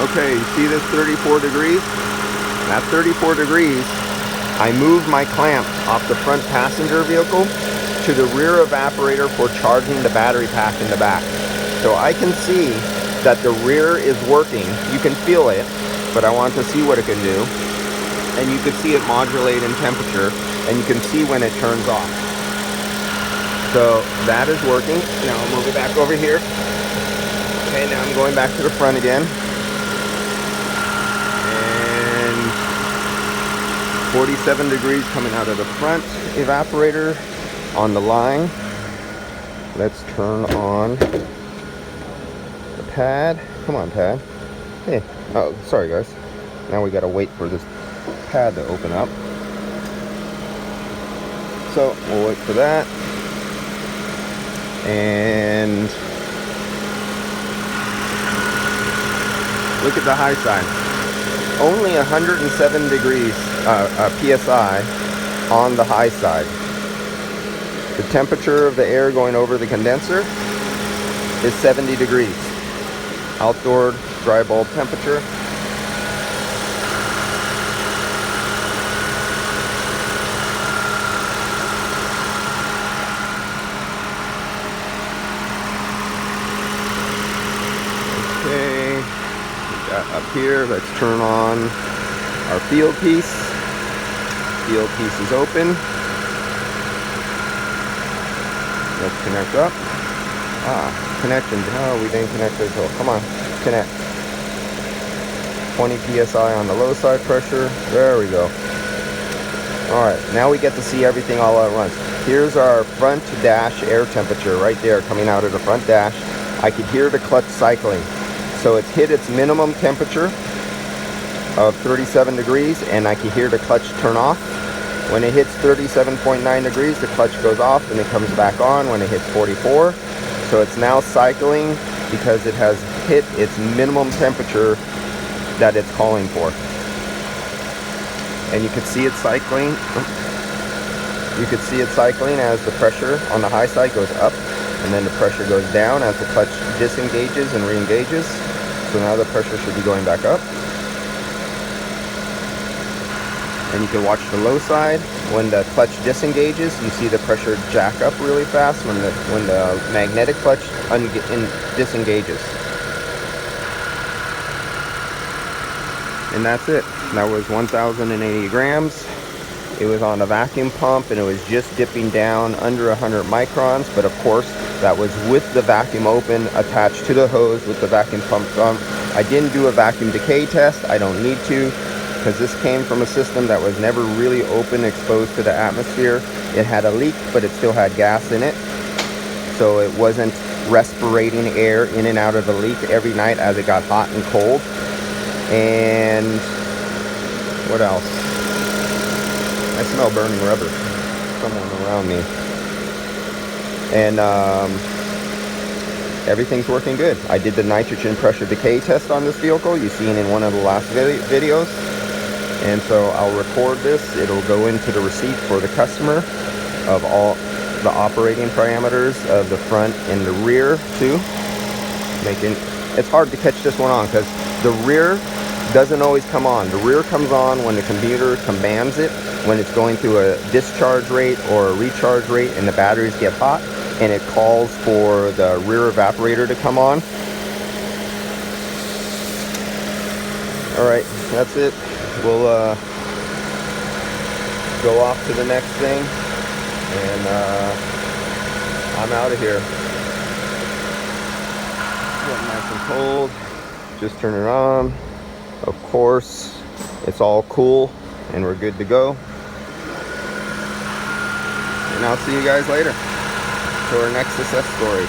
Okay, you see this 34 degrees? At 34 degrees, I move my clamp off the front passenger vehicle to the rear evaporator for charging the battery pack in the back. So I can see that the rear is working. You can feel it, but I want to see what it can do. And you can see it modulate in temperature, and you can see when it turns off. So that is working. Now I'll move it back over here. Okay, now I'm going back to the front again. And 47 degrees coming out of the front evaporator on the line. Let's turn on the pad. Come on, pad. Hey, oh, sorry guys. Now we gotta wait for this pad to open up. So we'll wait for that. And look at the high side. Only 107 degrees PSI on the high side. The temperature of the air going over the condenser is 70 degrees. Outdoor dry bulb temperature. Okay, we got up here, let's turn on our field piece. Field piece is open. Let's connect up. Connecting. Oh, we didn't connect it. Oh, come on, connect. 20 psi on the low side pressure. There we go. All right, now we get to see everything all at once. Here's our front dash air temperature right there coming out of the front dash. I could hear the clutch cycling. So it's hit its minimum temperature of 37 degrees, and I can hear the clutch turn off. When it hits 37.9 degrees, the clutch goes off and it comes back on when it hits 44. So it's now cycling because it has hit its minimum temperature that it's calling for. And you can see it cycling. You can see it cycling as the pressure on the high side goes up, and then the pressure goes down as the clutch disengages and re-engages. So now the pressure should be going back up. And you can watch the low side. When the clutch disengages, you see the pressure jack up really fast when the magnetic clutch disengages. And that's it. That was 1,080 grams. It was on a vacuum pump, and it was just dipping down under 100 microns. But of course, that was with the vacuum open, attached to the hose with the vacuum pump on. I didn't do a vacuum decay test. I don't need to, because this came from a system that was never really open, exposed to the atmosphere. It had a leak, but it still had gas in it. So it wasn't respirating air in and out of the leak every night as it got hot and cold. And what else? I smell burning rubber. Someone around me. And everything's working good. I did the nitrogen pressure decay test on this vehicle. You've seen in one of the last videos. And so I'll record this. It'll go into the receipt for the customer of all the operating parameters of the front and the rear too. It's hard to catch this one on because the rear doesn't always come on. The rear comes on when the computer commands it, when it's going through a discharge rate or a recharge rate and the batteries get hot, and it calls for the rear evaporator to come on. All right, that's it. We'll go off to the next thing, and I'm out of here. Getting nice and cold. Just turn it on. Of course, it's all cool, and we're good to go. And I'll see you guys later for our next success story.